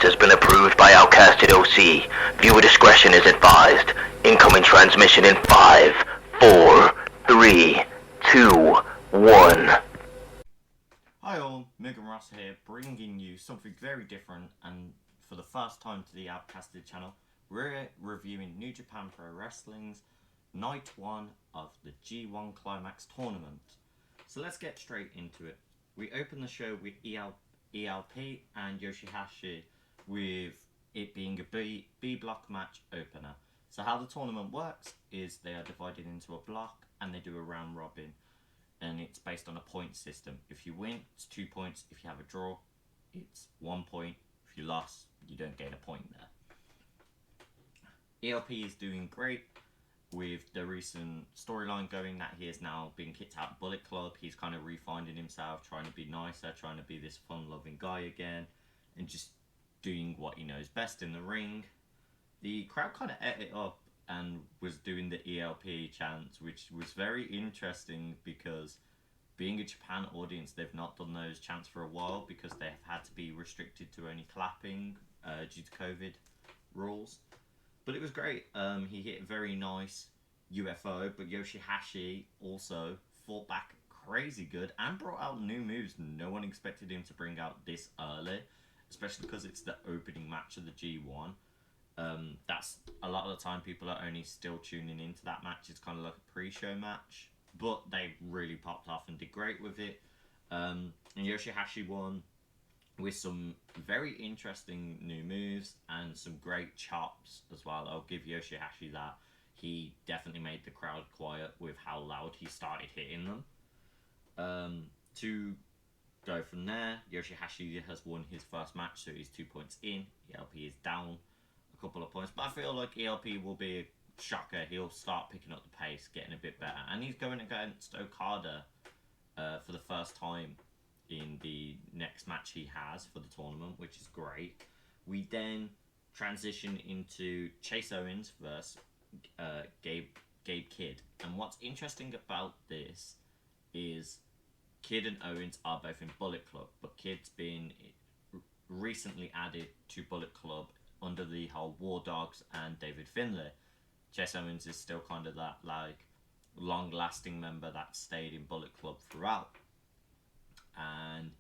has been approved by Outcasted OC. Viewer discretion is advised. Incoming transmission in 5, 4, 3, 2, 1. Hi all, Megan Ross here, bringing you something very different, and for the first time to the Outcasted channel, we're reviewing New Japan Pro Wrestling's Night 1 of the G1 Climax tournament. So let's get straight into it. We open the show with ELP and Yoshihashi, with it being a B block match opener. So how the tournament works is they are divided into a block and they do a round robin. And it's based on a point system. If you win, it's 2 points. If you have a draw, it's 1 point. If you lost, you don't gain a point there. ELP is doing great with the recent storyline going that he is now being kicked out of Bullet Club. He's kind of refinding himself, trying to be nicer, trying to be this fun-loving guy again, and just doing what he knows best in the ring. The crowd kind of ate it up and was doing the ELP chants, which was very interesting because being a Japan audience, they've not done those chants for a while because they have had to be restricted to only clapping due to COVID rules. But it was great. He hit a very nice UFO, but Yoshihashi also fought back crazy good and brought out new moves. No one expected him to bring out this early, especially because it's the opening match of the G1. That's a lot of the time people are only still tuning into that match. It's kind of like a pre-show match, but they really popped off and did great with it. And Yoshihashi won with some very interesting new moves and some great chops as well. I'll give Yoshihashi that. He definitely made the crowd quiet with how loud he started hitting them. To go from there, Yoshihashi has won his first match, so he's 2 points in. ELP is down a couple of points, but I feel like ELP will be a shocker. He'll start picking up the pace, getting a bit better, and he's going against Okada for the first time in the next match he has for the tournament, which is great. We then transition into Chase Owens versus Gabe Kidd, and what's interesting about this is Kidd and Owens are both in Bullet Club, but Kidd's been recently added to Bullet Club under the whole War Dogs and David Finlay. Chase Owens is still kind of that like long-lasting member that stayed in Bullet Club throughout. And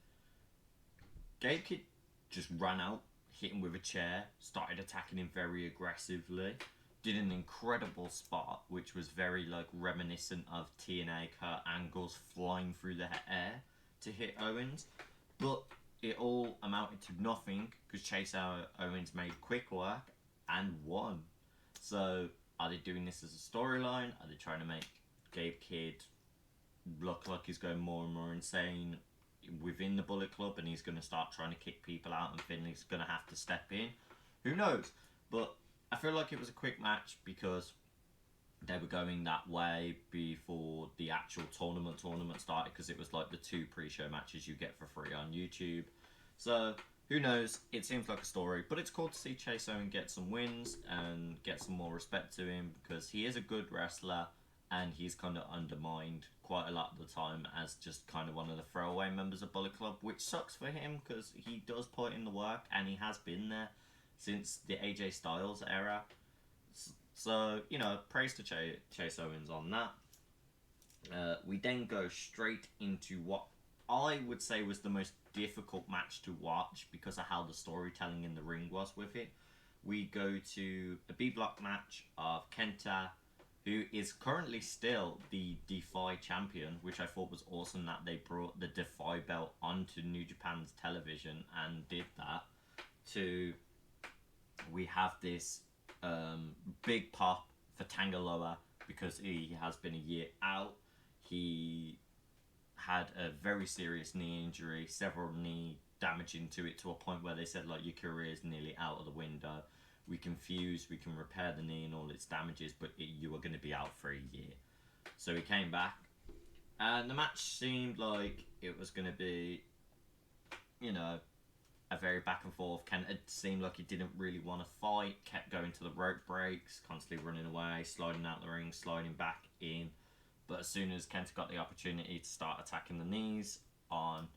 Gabe Kidd just ran out, hit him with a chair, started attacking him very aggressively, did an incredible spot, which was very like reminiscent of TNA Kurt Angle's flying through the air to hit Owens. But it all amounted to nothing because Chase Owens made quick work and won. So are they doing this as a storyline? Are they trying to make Gabe Kidd look like he's going more and more insane within the Bullet Club and he's going to start trying to kick people out and Finley's going to have to step in? Who knows? But I feel like it was a quick match because they were going that way before the actual tournament started, because it was like the 2 pre-show matches you get for free on YouTube. So who knows? It seems like a story, but it's cool to see Chase Owens get some wins and get some more respect to him because he is a good wrestler and he's kind of undermined quite a lot of the time as just kind of one of the throwaway members of Bullet Club, which sucks for him because he does put in the work and he has been there since the AJ Styles era. So, you know, praise to Chase Owens on that. We then go straight into what I would say was the most difficult match to watch because of how the storytelling in the ring was with it. We go to a B-block match of Kenta, who is currently still the Defy champion, which I thought was awesome that they brought the Defy belt onto New Japan's television and did that. We have this big pop for Tangaloa because he has been a year out. He had a very serious knee injury, several knee damaging to it to a point where they said like your career is nearly out of the window. We can fuse, we can repair the knee and all its damages, but you are going to be out for a year. So he came back and the match seemed like it was going to be, you know, a very back and forth. Kenta seemed like he didn't really want to fight, kept going to the rope breaks, constantly running away, sliding out the ring, sliding back in. But as soon as Kenta got the opportunity to start attacking the knees on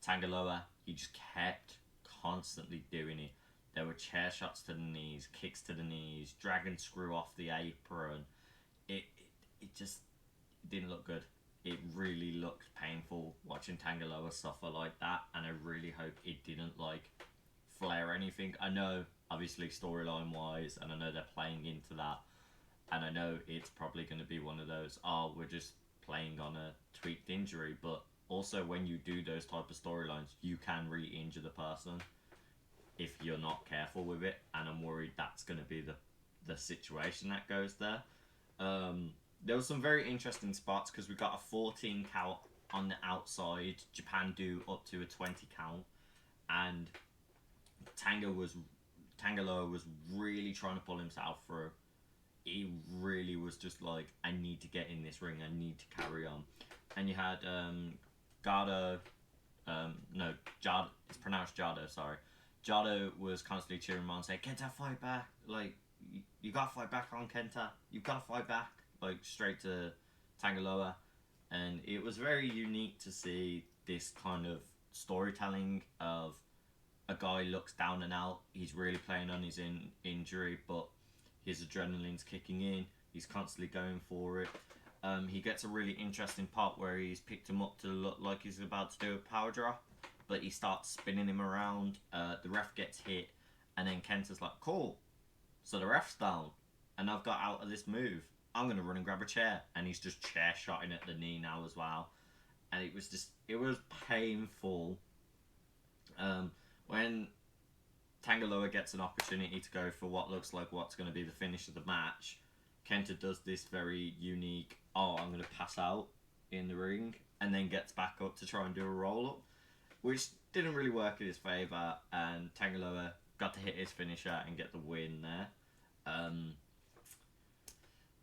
Tangaloa, he just kept constantly doing it. There were chair shots to the knees, kicks to the knees, dragon screw off the apron. It just didn't look good. It really looked painful watching Tangaloa suffer like that, and I really hope it didn't like flare anything. I know, obviously, storyline wise, and I know they're playing into that, and I know it's probably going to be one of those, oh, we're just playing on a tweaked injury, but also when you do those type of storylines, you can re-injure the person if you're not careful with it, and I'm worried that's going to be the situation that goes there. There was some very interesting spots because we got a 14 count on the outside. Japan do up to a 20 count, and Tangaloa was really trying to pull himself through. He really was just like, I need to get in this ring. I need to carry on. And you had Jado. It's pronounced Jado. Sorry, Jado was constantly cheering him on, saying, "Kenta, fight back! Like you gotta fight back on Kenta. You gotta fight back!" Like straight to Tangaloa, and it was very unique to see this kind of storytelling of a guy looks down and out. He's really playing on his injury, but his adrenaline's kicking in. He's constantly going for it. He gets a really interesting part where he's picked him up to look like he's about to do a power drop, but he starts spinning him around. The ref gets hit, and then Kenta's like, "Cool, so the ref's down, and I've got out of this move. I'm going to run and grab a chair." And he's just chair shotting at the knee now as well. And it was painful. When Tangaloa gets an opportunity to go for what looks like what's going to be the finish of the match, Kenta does this very unique, I'm going to pass out in the ring, and then gets back up to try and do a roll-up, which didn't really work in his favour, and Tangaloa got to hit his finisher and get the win there.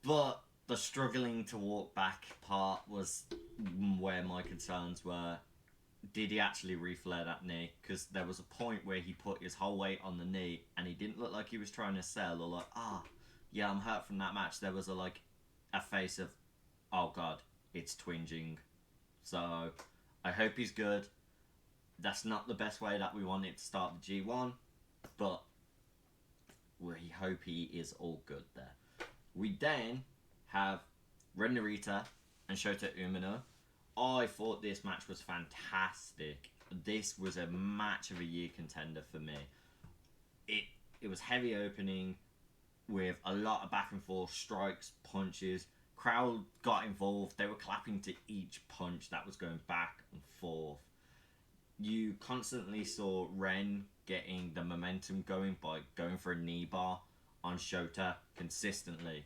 But the struggling to walk back part was where my concerns were. Did he actually reflare that knee? Because there was a point where he put his whole weight on the knee, and he didn't look like he was trying to sell or like, yeah, I'm hurt from that match. There was a face of, oh god, it's twinging. So I hope he's good. That's not the best way that we wanted to start the G1, but we hope he is all good there. We then have Ren Narita and Shota Umino. I thought this match was fantastic. This was a match of a year contender for me. It was heavy opening with a lot of back and forth strikes, punches. Crowd got involved. They were clapping to each punch that was going back and forth. You constantly saw Ren getting the momentum going by going for a knee bar on Shota consistently.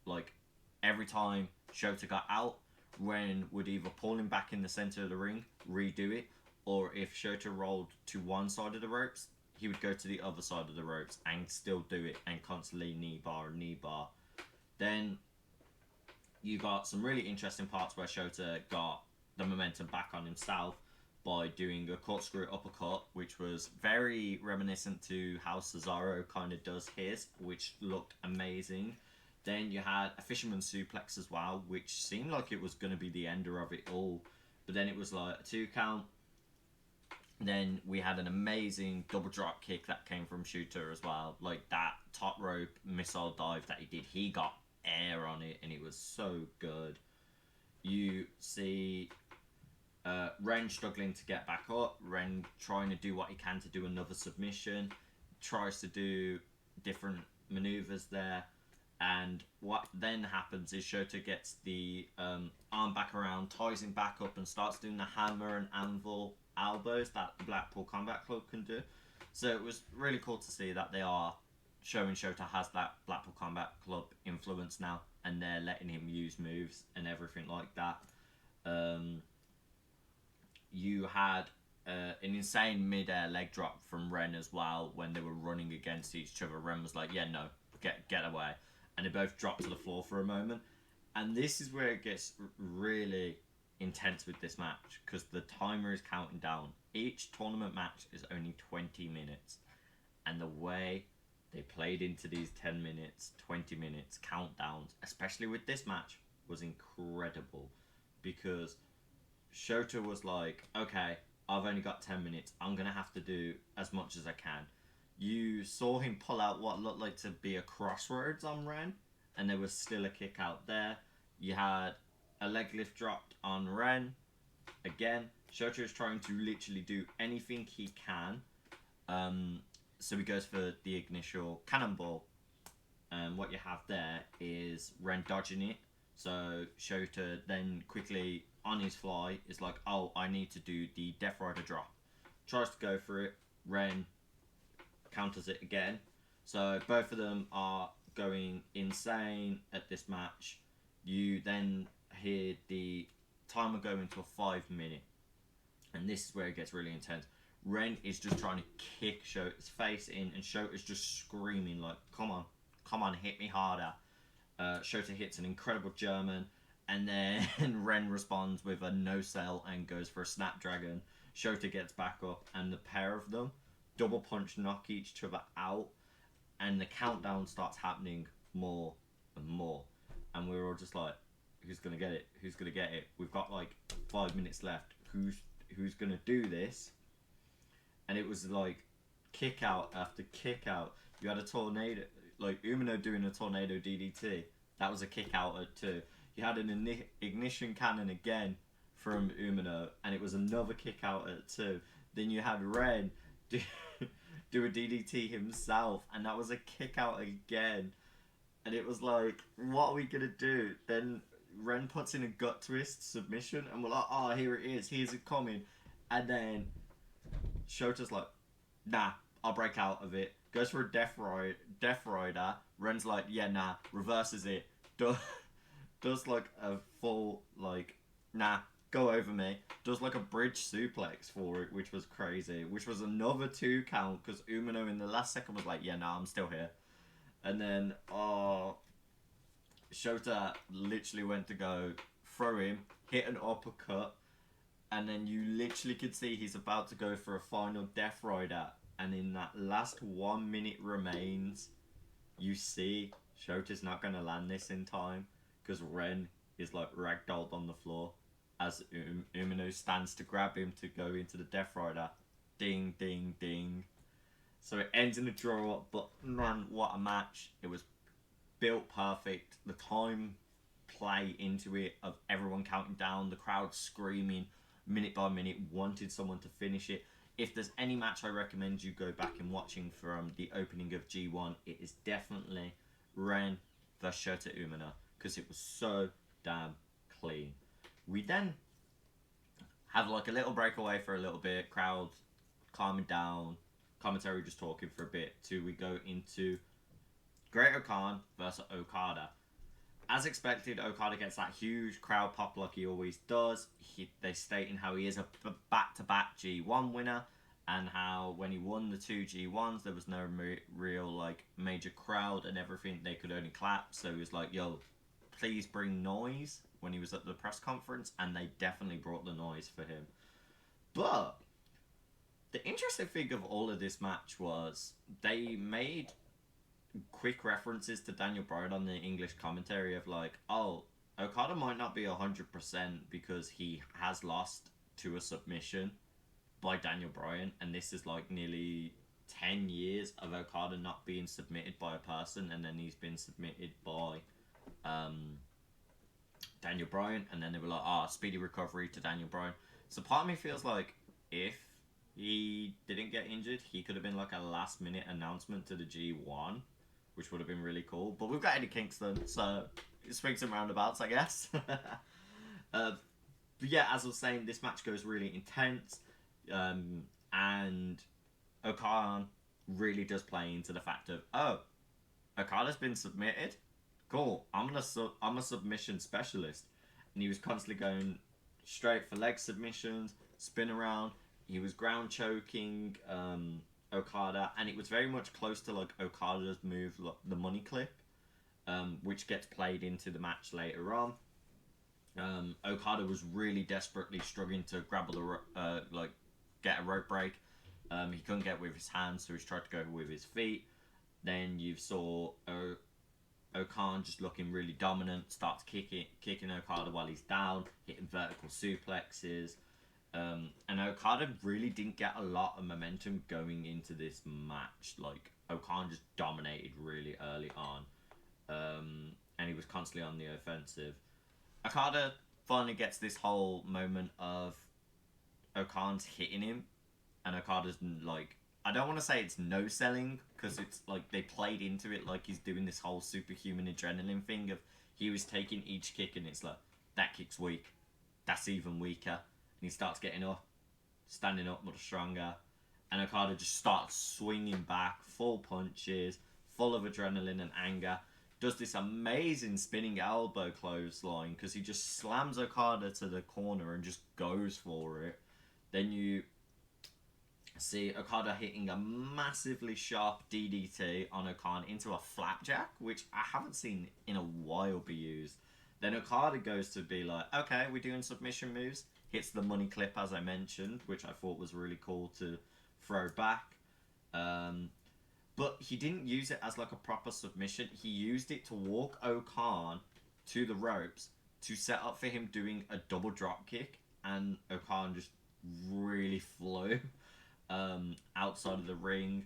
Like, every time Shota got out, Ren would either pull him back in the center of the ring, redo it, or if Shota rolled to one side of the ropes, he would go to the other side of the ropes and still do it and constantly knee bar. Then you got some really interesting parts where Shota got the momentum back on himself by doing a corkscrew uppercut, which was very reminiscent to how Cesaro kind of does his, which looked amazing. Then you had a fisherman suplex as well, which seemed like it was going to be the ender of it all. But then it was like a 2 count. Then we had an amazing double drop kick that came from Shooter as well. Like that top rope missile dive that he did. He got air on it and it was so good. You see Ren struggling to get back up. Ren trying to do what he can to do another submission. Tries to do different maneuvers there. And what then happens is Shota gets the arm back around, ties him back up, and starts doing the hammer and anvil elbows that the Blackpool Combat Club can do. So it was really cool to see that they are showing Shota has that Blackpool Combat Club influence now, and they're letting him use moves and everything like that. You had an insane mid-air leg drop from Ren as well when they were running against each other. Ren was like, yeah, no, get away. And they both dropped to the floor for a moment. And this is where it gets really intense with this match, because the timer is counting down. Each tournament match is only 20 minutes. And the way they played into these 10 minutes, 20 minutes countdowns, especially with this match, was incredible. Because Shota was like, okay, I've only got 10 minutes. I'm going to have to do as much as I can. You saw him pull out what looked like to be a crossroads on Ren, and there was still a kick out there. You had a leg lift dropped on Ren. Again, Shota is trying to literally do anything he can. So he goes for the initial cannonball. And what you have there is Ren dodging it. So Shota then quickly on his fly is like, oh, I need to do the Death Rider drop. Tries to go for it. Ren counters it again. So both of them are going insane at this match. You then hear the timer go into a 5 minute. And this is where it gets really intense. Ren is just trying to kick Shota's face in, and Shota's just screaming like, come on, hit me harder. Shota hits an incredible German, and then Ren responds with a no-sell and goes for a Snapdragon. Shota gets back up, and the pair of them double punch knock each other out, and the countdown starts happening more and more. And we're all just like, who's gonna get it? Who's gonna get it? We've got like 5 minutes left. Who's gonna do this? And it was like kick out after kick out. You had a tornado, like Umino doing a tornado DDT. That was a kick out at 2. You had an ignition cannon again from Umino, and it was another kick out at 2. Then you had Ren do a DDT himself, and that was a kick out again. And it was like, what are we gonna do? Then Ren puts in a gut twist submission, and we're like, oh, here it is, here's it coming. And then Shota's like, nah, I'll break out of it. Goes for a Death Rider. Ren's like, yeah, nah, reverses it. Does like a full, like, nah, go over me. Does like a bridge suplex for it, which was crazy. Which was another 2 count, because Umino in the last second was like, yeah, nah, I'm still here. And then, Shota literally went to go throw him, hit an uppercut, and then you literally could see he's about to go for a final Death Rider. And in that last 1 minute remains, you see Shota's not going to land this in time, because Ren is like ragdolled on the floor as Umino stands to grab him to go into the Death Rider. Ding, ding, ding. So it ends in a draw, but man, what a match. It was built perfect. The time play into it of everyone counting down, the crowd screaming minute by minute, wanted someone to finish it. If there's any match I recommend you go back and watching from the opening of G1, it is definitely Ren vs Shota Umino, because it was so damn clean. We then have like a little breakaway for a little bit, crowd calming down, commentary just talking for a bit, till we go into Great-O-Khan versus Okada. As expected, Okada gets that huge crowd pop like he always does. They're stating how he is a back-to-back G1 winner, and how when he won the 2 G1s, there was no real like major crowd and everything. They could only clap. So he was like, yo, please bring noise when he was at the press conference, and they definitely brought the noise for him. But the interesting thing of all of this match was they made quick references to Daniel Bryan on the English commentary of like, oh, Okada might not be 100% because he has lost to a submission by Daniel Bryan, and this is like nearly 10 years of Okada not being submitted by a person, and then he's been submitted by Daniel Bryan, and then they were like, speedy recovery to Daniel Bryan. So part of me feels like if he didn't get injured, he could have been like a last minute announcement to the G1, which would have been really cool. But we've got Eddie Kingston, so it swings and roundabouts, I guess. But yeah, as I was saying, this match goes really intense, and Okada really does play into the fact of, oh, Okada's been submitted? Cool, I'm a submission specialist. And he was constantly going straight for leg submissions, spin around. He was ground choking Okada, and it was very much close to like Okada's move, like the money clip, which gets played into the match later on. Okada was really desperately struggling to grab the get a rope break. He couldn't get it with his hands, so he's tried to go with his feet. Then you saw Okada just looking really dominant, starts kicking Okada while he's down, hitting vertical suplexes. And Okada really didn't get a lot of momentum going into this match. Like, Okada just dominated really early on. And he was constantly on the offensive. Okada finally gets this whole moment of Okada's hitting him, and Okada's like, I don't want to say it's no selling, because it's like they played into it like he's doing this whole superhuman adrenaline thing of he was taking each kick and it's like, that kick's weak, that's even weaker, and he starts getting up, standing up much stronger, and Okada just starts swinging back, full punches, full of adrenaline and anger, does this amazing spinning elbow clothesline because he just slams Okada to the corner and just goes for it. Then you see Okada hitting a massively sharp DDT on Okada into a flapjack, which I haven't seen in a while be used. Then Okada goes to be like, okay, we're doing submission moves. Hits the money clip, as I mentioned, which I thought was really cool to throw back. But he didn't use it as like a proper submission. He used it to walk Okada to the ropes to set up for him doing a double drop kick, and Okada just really flew outside of the ring.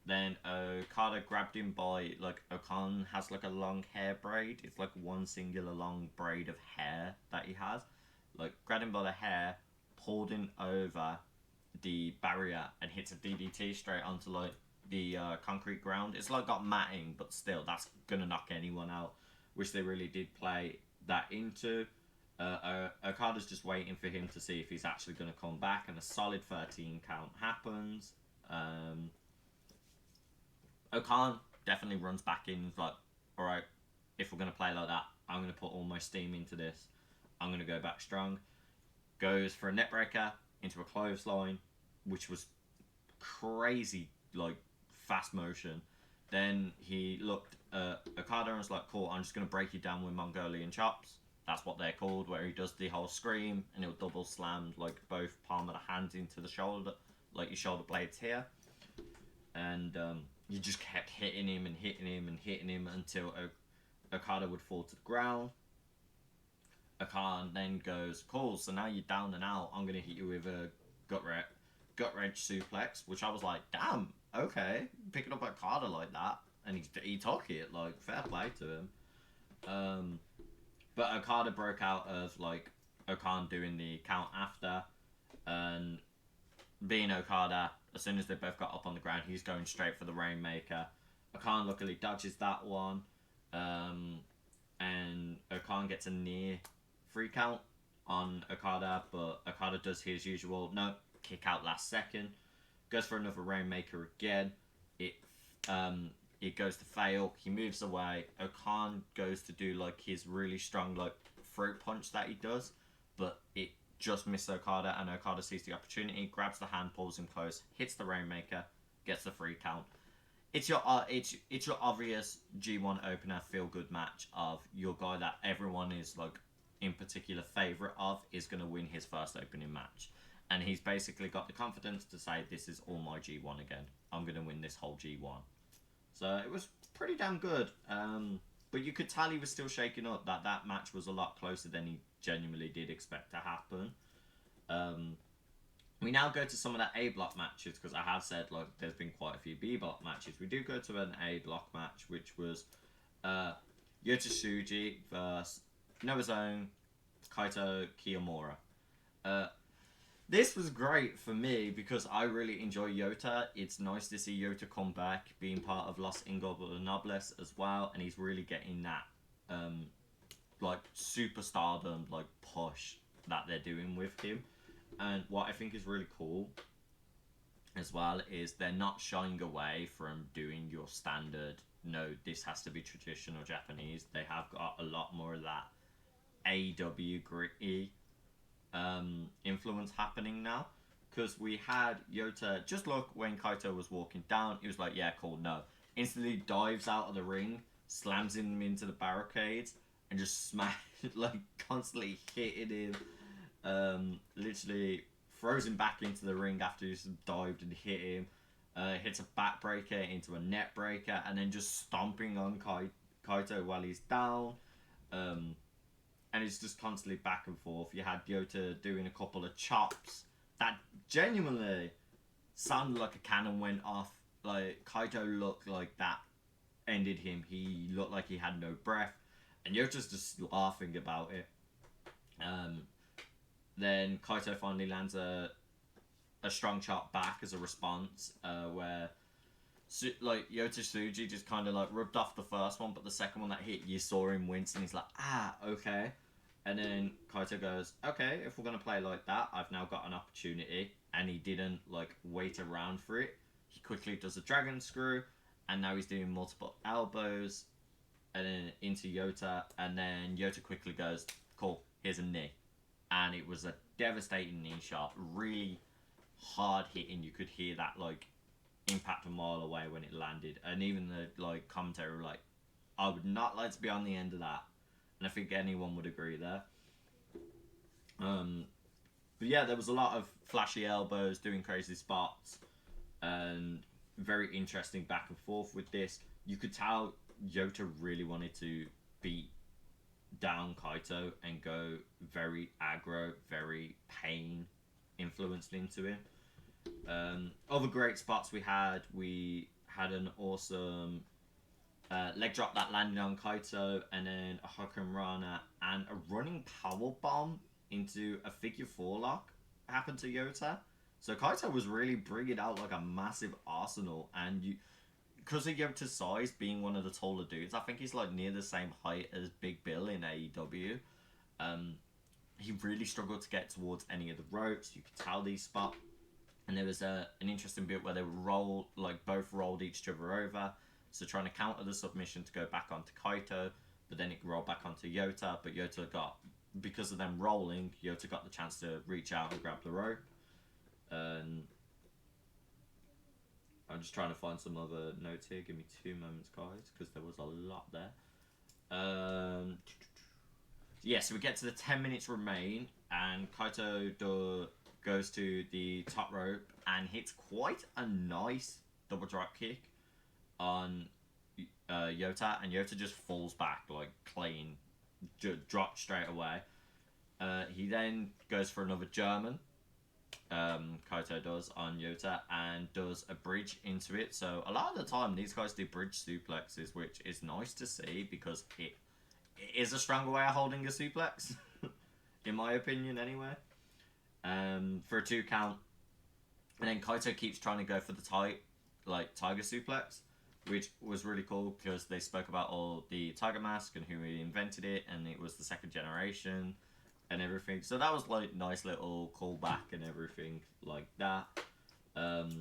Then Okada grabbed him by, like, Okada has like a long hair braid. It's like one singular long braid of hair that he has. Like, grabbed him by the hair, pulled him over the barrier, and hits a DDT straight onto like the concrete ground. It's like got matting, but still, that's gonna knock anyone out, which they really did play that into. Okada's just waiting for him to see if he's actually going to come back, and a solid 13 count happens. Okada definitely runs back in, like, alright, if we're going to play like that, I'm going to put all my steam into this. I'm going to go back strong. Goes for a neckbreaker into a clothesline, which was crazy, like, fast motion. Then he looked at Okada and was like, cool, I'm just going to break you down with Mongolian chops. That's what they're called, where he does the whole scream and he'll double slam like both palm of the hands into the shoulder, like your shoulder blades here. And you just kept hitting him and hitting him and hitting him until Okada would fall to the ground. Okada then goes, cool, so now you're down and out, I'm going to hit you with a gut wrench suplex, which I was like, damn, okay, picking up Okada like that. And he took it, like, fair play to him. But Okada broke out of, like, Okada doing the count after, and being Okada, as soon as they both got up on the ground, he's going straight for the Rainmaker. Okada luckily dodges that one, and Okada gets a near free count on Okada, but Okada does his usual, no, kick out last second, goes for another Rainmaker again, it goes to fail, he moves away, Okada goes to do like his really strong like throat punch that he does, but it just missed Okada, and Okada sees the opportunity, grabs the hand, pulls him close, hits the Rainmaker, gets the free count. It's your obvious G1 opener feel good match of your guy that everyone is like in particular favourite of is going to win his first opening match, and he's basically got the confidence to say, this is all my G1 again, I'm going to win this whole G1. So it was pretty damn good. But you could tell he was still shaking up, that match was a lot closer than he genuinely did expect to happen. We now go to some of the A block matches, because I have said like there's been quite a few B block matches. We do go to an A block match, which was Yota Tsuji versus Noah's Own Kaito Kiyomura. This was great for me because I really enjoy Yota. It's nice to see Yota come back, being part of Los Ingobernables as well, and he's really getting that like superstardom like push that they're doing with him. And what I think is really cool as well is they're not shying away from doing your standard, no, this has to be traditional Japanese. They have got a lot more of that AEW gritty influence happening now, because we had Yota just look when Kaito was walking down, he was like, yeah, cool, no, instantly dives out of the ring, slams him into the barricades, and just smash like constantly hitting him, literally throws him back into the ring after he's dived and hit him, hits a backbreaker into a net breaker, and then just stomping on Kaito while he's down. and it's just constantly back and forth. You had Yota doing a couple of chops that genuinely sounded like a cannon went off. Like, Kaito looked like that ended him. He looked like he had no breath, and Yota's just laughing about it. Then Kaito finally lands a strong chop back as a response, where Yota Tsuji just kind of like rubbed off the first one, but the second one that hit, you saw him wince, and he's like, okay. And then Kaito goes, okay, if we're gonna play like that, I've now got an opportunity, and he didn't like wait around for it. He quickly does a dragon screw, and now he's doing multiple elbows, and then into Yota, and then Yota quickly goes, cool, here's a knee. And it was a devastating knee shot, really hard hitting. You could hear that like impact a mile away when it landed, and even the like commentary were like, I would not like to be on the end of that, and I think anyone would agree there. But yeah, there was a lot of flashy elbows, doing crazy spots, and very interesting back and forth with this. You could tell Yota really wanted to beat down Kaito and go very aggro, very pain influenced into him. Other great spots we had an awesome leg drop that landed on Kaito, and then a Hakan Rana and a running power bomb into a figure four lock happened to Yota. So Kaito was really bringing out like a massive arsenal, and because of Yota's size, being one of the taller dudes, I think he's like near the same height as Big Bill in AEW. He really struggled to get towards any of the ropes. You could tell these spots. And there was an interesting bit where they both rolled each other over. So trying to counter the submission to go back onto Kaito, but then it rolled back onto Yota. But because of them rolling, Yota got the chance to reach out and grab the rope. I'm just trying to find some other notes here. Give me 2 moments, guys, because there was a lot there. So we get to the 10 minutes remain, and Kaito goes to the top rope and hits quite a nice double drop kick on Yota, and Yota just falls back like clean, dropped straight away. He then goes for another German. Kaito does on Yota and does a bridge into it. So a lot of the time these guys do bridge suplexes, which is nice to see because it is a stronger way of holding a suplex, in my opinion anyway. For a 2 count, and then Kaito keeps trying to go for the tiger suplex, which was really cool because they spoke about all the Tiger Mask and who invented it, and it was the 2nd generation and everything. So that was like nice little callback and everything like that. But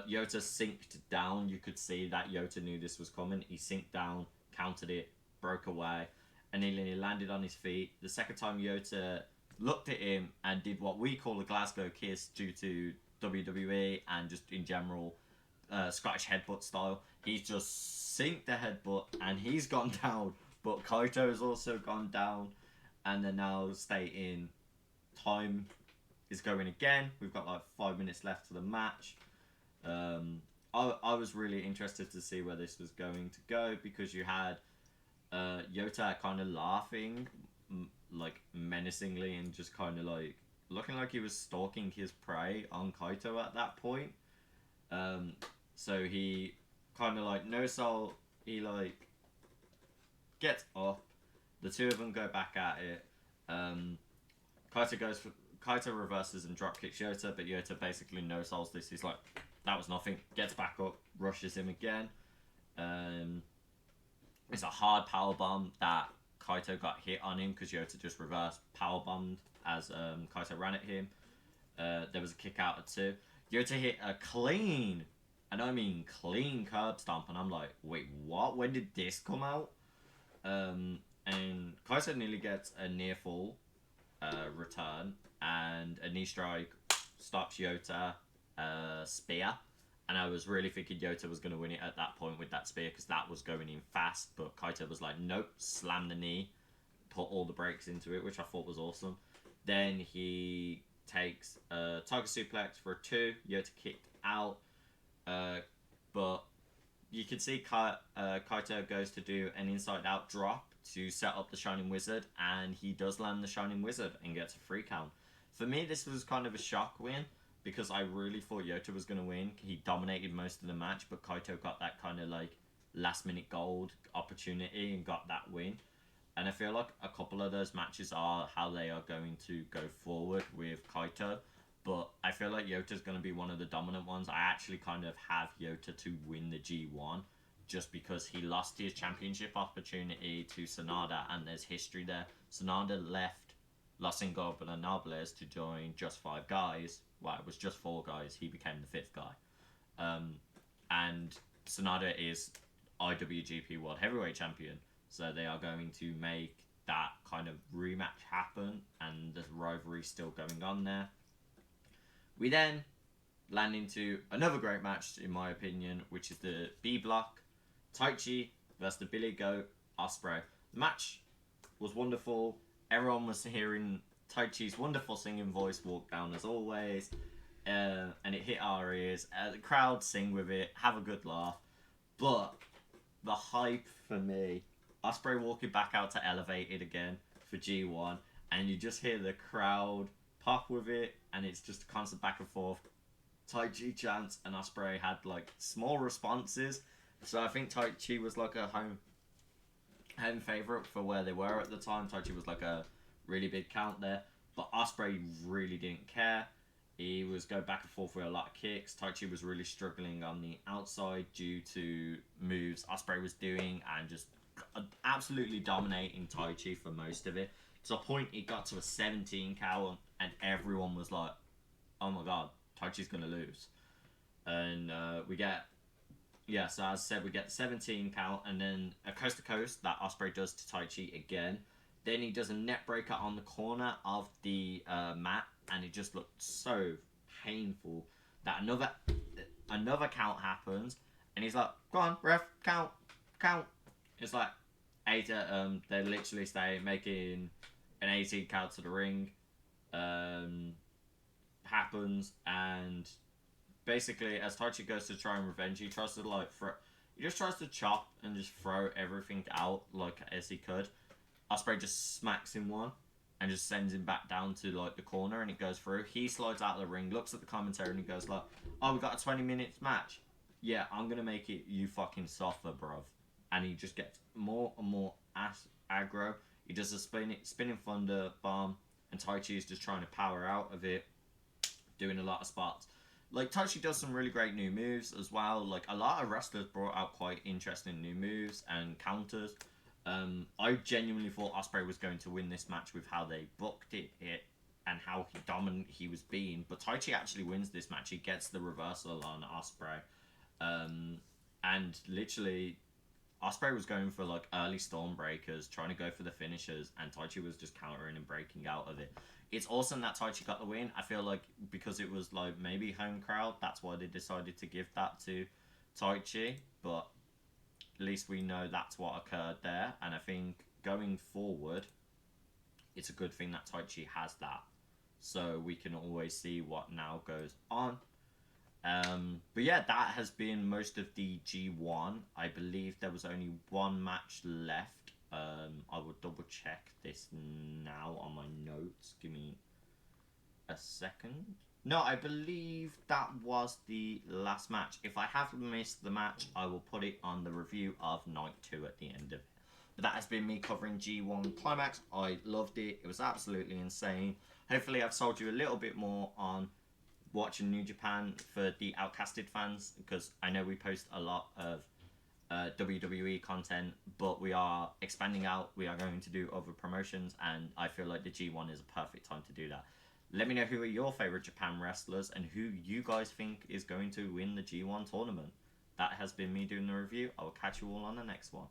Yota synced down. You could see that Yota knew this was coming. He synced down, countered it, broke away, and then he landed on his feet. The second time Yota looked at him and did what we call a Glasgow kiss due to WWE and just in general Scottish headbutt style. He's just synced the headbutt and he's gone down, but Kaito has also gone down, and they're now stating time is going again. We've got like 5 minutes left to the match. I was really interested to see where this was going to go because you had Yota kind of laughing like menacingly and just kind of like looking like he was stalking his prey on Kaito at that point. So he kind of like no soul, he like gets up, the two of them go back at it. Kaito reverses and drop kicks Yota, but Yota basically no souls this. He's like, that was nothing, gets back up, rushes him again. It's a hard power bomb that Kaito got hit on him because Yota just reversed power bombed as Kaito ran at him. There was a kick out at 2. Yota hit a clean, and I mean clean curb stomp, and I'm like, wait, what? When did this come out? And Kaito nearly gets a near fall return, and a knee strike stops Yota spear. And I was really thinking Yota was going to win it at that point with that spear because that was going in fast. But Kaito was like, nope, slam the knee, put all the brakes into it, which I thought was awesome. Then he takes a Tiger Suplex for a 2. Yota kicked out. But you could see Kaito goes to do an inside out drop to set up the Shining Wizard, and he does land the Shining Wizard and gets a 3 count. For me, this was kind of a shock win because I really thought Yota was going to win. He dominated most of the match, but Kaito got that kind of like last minute gold opportunity and got that win. And I feel like a couple of those matches are how they are going to go forward with Kaito. But I feel like Yota's going to be one of the dominant ones. I actually kind of have Yota to win the G1 just because he lost his championship opportunity to Sanada, and there's history there. Sanada left Los Ingobernables to join Just 5 Guys. Well, it was just 4 guys. He became the 5th guy. And Sanada is IWGP World Heavyweight Champion. So they are going to make that kind of rematch happen, and the rivalry still going on there. We then land into another great match, in my opinion, which is the B block. Taichi versus the Billy Goat Ospreay. The match was wonderful. Everyone was hearing Taichi's wonderful singing voice walk down as always. And it hit our ears. The crowd sing with it, have a good laugh. But the hype for me, Ospreay walking back out to Elevated again for G1, and you just hear the crowd pop with it, and it's just a constant back and forth. Taichi chants, and Ospreay had like small responses. So I think Taichi was like a home favourite for where they were at the time. Taichi was like a really big count there, but Ospreay really didn't care. He was going back and forth with a lot of kicks. Taichi was really struggling on the outside due to moves Ospreay was doing, and just absolutely dominating Taichi for most of it. To the point it got to a 17 count, and everyone was like, oh my god, Taichi's going to lose. And we get... Yeah, so as I said, we get the 17 count, and then a coast to coast that Ospreay does to Taichi again. Then he does a net breaker on the corner of the mat, and it just looked so painful that another count happens, and he's like, "Go on, ref, count." It's like they literally stay making an 18 count to the ring. Happens, and basically, as Taichi goes to try and revenge, he tries to he just tries to chop and just throw everything out like as he could. Ospreay just smacks him one and just sends him back down to like the corner, and it goes through. He slides out of the ring, looks at the commentary, and he goes like, "Oh, we got a 20 minutes match. Yeah, I'm gonna make it you fucking suffer, bruv." And he just gets more and more aggro. He does a spinning thunder bomb, and Taichi is just trying to power out of it, doing a lot of spots. Like, Taichi does some really great new moves as well. Like, a lot of wrestlers brought out quite interesting new moves and counters. I genuinely thought Ospreay was going to win this match with how they booked it and how dominant he was being. But Taichi actually wins this match. He gets the reversal on Ospreay. And literally, Ospreay was going for like early Stormbreakers, trying to go for the finishers, and Taichi was just countering and breaking out of it. It's awesome that Taichi got the win. I feel like because it was like maybe home crowd, that's why they decided to give that to Taichi. But at least we know that's what occurred there. And I think going forward, it's a good thing that Taichi has that. So we can always see what now goes on. But yeah, that has been most of the G1. I believe there was only one match left. I will double check this now on my notes. Give me a second. No, I believe that was the last match. If I have missed the match, I will put it on the review of Night 2 at the end of it. But that has been me covering G1 Climax. I loved it. It was absolutely insane. Hopefully I've sold you a little bit more on watching New Japan for the Outcasted fans, because I know we post a lot of WWE content, but we are expanding out. We are going to do other promotions, and I feel like the G1 is a perfect time to do that. Let me know who are your favourite Japan wrestlers and who you guys think is going to win the G1 tournament. That has been me doing the review. I will catch you all on the next one.